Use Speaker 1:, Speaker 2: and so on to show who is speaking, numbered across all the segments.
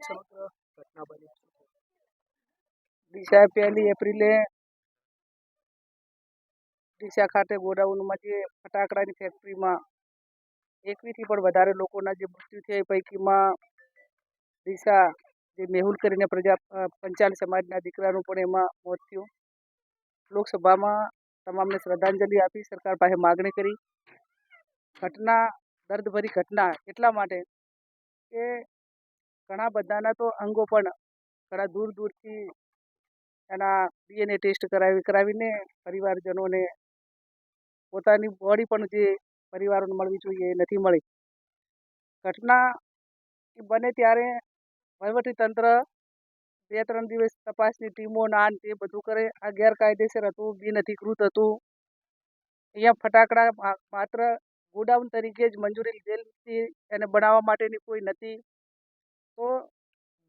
Speaker 1: સમગ્ર ઘટના બની ડીસા 1 એપ્રિલે ડીસા ખાતે ગોડાઉનમાં જે ફટાકડાની ફેક્ટરીમાં 21થી પણ વધારે લોકોના જે મૃત્યુ થયા એ પૈકીમાં ડીસા જે મેહુલ કરીને પંચાલ સમાજના દીકરાનું પણ એમાં મોત થયું. લોકસભામાં તમામને શ્રદ્ધાંજલિ આપી સરકાર પાસે માગણી કરી. ઘટના દર્દભરી ઘટના એટલા માટે કે ઘણા બધાના તો અંગો પણ ઘણા દૂરથી એના DNA ટેસ્ટ કરાવીને પરિવારજનોને પોતાની બોડી પણ જે પરિવારોને મળવી જોઈએ એ નથી મળી. ઘટના બને ત્યારે વહીવટીતંત્ર 2-3 દિવસ તપાસની ટીમો તે બધું કરે. આ ગેરકાયદેસર હતું, બિનઅધિકૃત હતું. અહીંયા ફટાકડા માત્ર ગોડાઉન તરીકે જ મંજૂરી લીધેલી એને બનાવવા માટેની કોઈ નથી. તો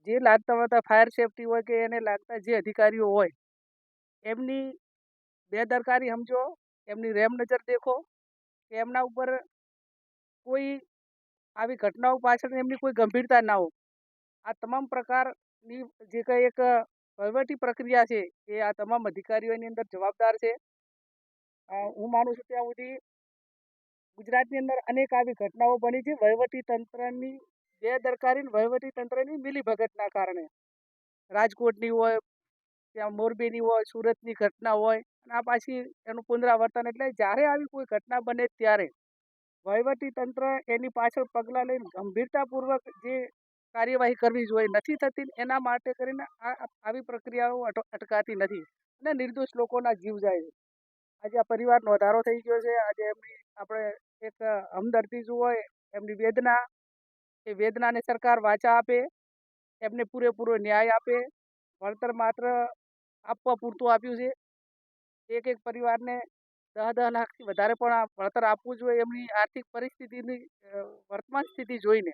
Speaker 1: જે લાગતા હતા ફાયર સેફટી હોય કે એને લાગતા જે અધિકારીઓ હોય એમની બેદરકારી સમજો, એમની રેમ નજર દેખો કે એમના ઉપર કોઈ આવી ઘટનાઓ પાછળ એમની કોઈ ગંભીરતા ના હોય. આ તમામ પ્રકારની જે કંઈ એક વહીવટી પ્રક્રિયા છે એ આ તમામ અધિકારીઓની અંદર જવાબદાર છે. હું માનું છું ત્યાં સુધી ગુજરાતની અંદર અનેક આવી ઘટનાઓ બની છે વહીવટીતંત્રની બેદરકારી, વહીવટીતંત્રની મિલીભગતના કારણે. રાજકોટની હોય, ત્યાં મોરબીની હોય, સુરતની ઘટના હોય અને આ પાછી એનું પુનરાવર્તન. એટલે જ્યારે આવી કોઈ ઘટના બને ત્યારે વહીવટીતંત્ર એની પાછળ પગલાં લઈને ગંભીરતાપૂર્વક જે કાર્યવાહી કરવી જોઈએ નથી થતી. એના માટે કરીને આવી પ્રક્રિયાઓ અટકાતી નથી અને નિર્દોષ લોકોના જીવ જાય છે. આજે આ પરિવારનો વધારો થઈ ગયો છે. આજે એમની આપણે એક હમદર્દી હોય, એમની વેદના, એ વેદનાને સરકાર વાચા આપે, એમને પૂરેપૂરો ન્યાય આપે. વળતર માત્ર આપવા પૂરતું આપ્યું છે. એક પરિવારને 10-10 લાખથી વધારે પણ આ વળતર આપવું જોઈએ એમની આર્થિક પરિસ્થિતિની વર્તમાન સ્થિતિ જોઈને.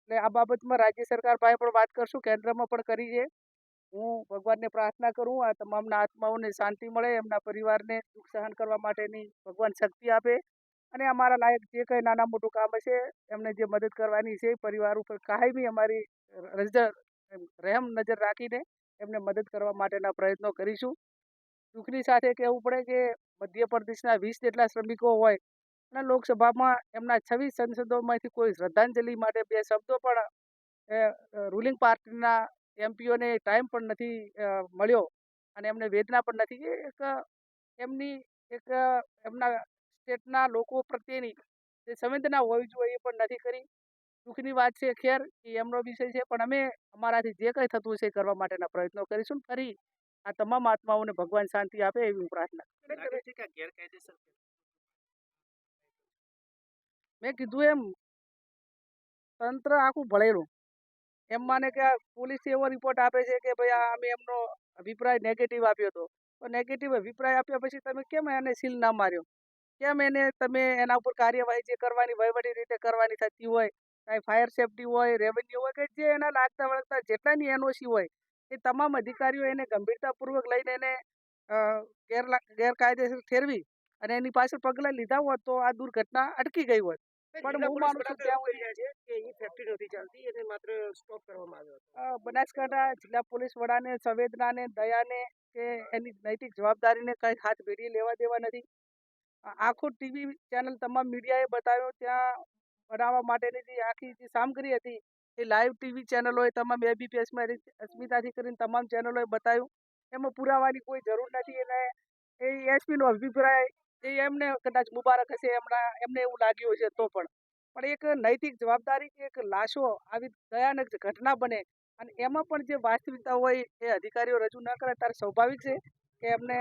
Speaker 1: એટલે આ બાબતમાં રાજ્ય સરકાર પાસે પણ વાત કરશું, કેન્દ્રમાં પણ કરી છે. હું ભગવાનને પ્રાર્થના કરું આ તમામના આત્માઓને શાંતિ મળે, એમના પરિવારને દુઃખ સહન કરવા માટેની ભગવાન શક્તિ આપે અને અમારા લાયક જે કંઈ નાના મોટું કામ હશે એમને જે મદદ કરવાની છે પરિવાર ઉપર કાયમી અમારી રહેમ નજર રાખીને એમને મદદ કરવા માટેના પ્રયત્નો કરીશું. દુઃખની સાથે કહેવું પડે કે મધ્યપ્રદેશના 20 જેટલા શ્રમિકો હોય અને લોકસભામાં એમના 26 સંસદોમાંથી કોઈ શ્રદ્ધાંજલિ માટે 2 શબ્દો પણ રૂલિંગ પાર્ટીના એમપીઓને ટાઈમ પણ નથી મળ્યો અને એમને વેદના પણ નથી. એક એમની એક એમના સ્ટેટના લોકો પ્રત્યેની જે સંવેદના હોવી જોઈએ એ પણ નથી કરી. દુઃખની વાત છે. ખેર એ એમનો વિષય છે, પણ અમે અમારાથી જે કંઈ થતું છે કરવા માટેના પ્રયત્નો કરીશું. ફરી આ તમામ આત્માઓને ભગવાન શાંતિ આપે એવી હું પ્રાર્થના. મેં કીધું એમ તંત્ર આખું ભળેલું. એમ માને કે પોલીસ એવો રિપોર્ટ આપે છે કે ભાઈ અમે એમનો અભિપ્રાય નેગેટિવ આપ્યો હતો. તો નેગેટિવ અભિપ્રાય આપ્યા પછી તમે કેમ એને સીલ ના માર્યો? કેમ તમે એના ઉપર કાર્યવાહી જે કરવાની વહીવટી રીતે કરવાની થતી હોય, કાંઈ ફાયર સેફટી હોય, રેવન્યુ હોય કે જે એના લાગતા વળગતા જેટલાની એનઓસી હોય એ તમામ અધિકારીઓ એને ગંભીરતાપૂર્વક લઈને એને ગેરકાયદેસર ઠેરવી અને એની પાછળ પગલાં લીધા હોત તો આ દુર્ઘટના અટકી ગઈ હોત. પણ હું માનું છું બનાસકાંઠા જિલ્લા પોલીસ વડાને સંવેદનાને, દયાને કે એની નૈતિક જવાબદારીને કંઈ હાથ ભેડી લેવા દેવા નથી. આખું ટીવી ચેનલ તમામ મીડિયાએ બતાવ્યો. ત્યાં બનાવવા માટેની જે આખી જે સામગ્રી હતી એ લાઈવ ટીવી ચેનલોએ તમામ ABPSમાં અસ્મિતાથી કરીને તમામ ચેનલોએ બતાવ્યું. એમાં પુરાવાની કોઈ જરૂર નથી. અને એ એસપીનો અભિપ્રાય એ એમને કદાચ મુબારક હશે, એમને એવું લાગ્યું હશે તો પણ એક નૈતિક જવાબદારી કે એક લાશો આવી ભયાનક ઘટના બને અને એમાં પણ જે વાસ્તવિકતા હોય એ અધિકારીઓ રજૂ ન કરે ત્યારે સ્વાભાવિક છે કે એમને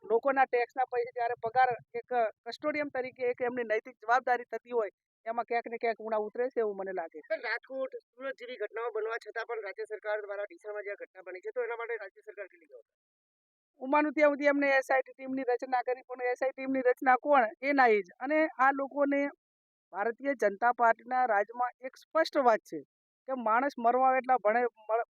Speaker 1: લોકોના ટેક્સના પૈસા જ્યારે પગાર એક કસ્ટોડિયમ તરીકે એક એમની નૈતિક જવાબદારી થતી હોય એમાં ક્યાંક ને ક્યાંક ઉણા ઉતરે છે એવું મને લાગે છે. રાજકોટ, સુરત જેવી ઘટનાઓ બનવા છતાં પણ રાજ્ય સરકાર દ્વારા ડીસામાં જે ઘટના બની છે તો એના માટે રાજ્ય સરકાર કેટલી જવાબદાર? હું માનું ત્યાં સુધી એમને એસઆઈટી ટીમની રચના કરી, પણ એસઆઈ ટીમની રચના કોણ? એના જ. અને આ લોકોને ભારતીય જનતા પાર્ટીના રાજમાં એક સ્પષ્ટ વાત છે કે માણસ મરવા એટલા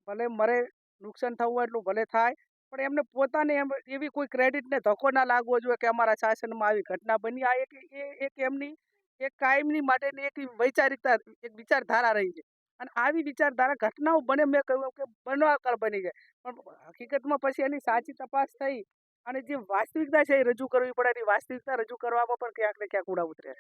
Speaker 1: ભલે મરે, નુકસાન થવું હોય એટલું ભલે થાય, પણ એમને પોતાને એવી કોઈ ક્રેડિટને ધક્કો ના લાગવો જોઈએ કે અમારા શાસનમાં આવી ઘટના બની. આ એક એમની એક કાયમની માટેની એક વૈચારિકતા, એક વિચારધારા રહી છે. અને આવી વિચારધારા ઘટનાઓ બને, મેં કહ્યું કે બનવાકળ બની જાય, પણ હકીકતમાં પછી એની સાચી તપાસ થઈ અને જે વાસ્તવિકતા છે એ રજૂ કરવી પડે. એની વાસ્તવિકતા રજૂ કરવામાં પણ ક્યાંક ને ક્યાંક ઉડા ઉતરે.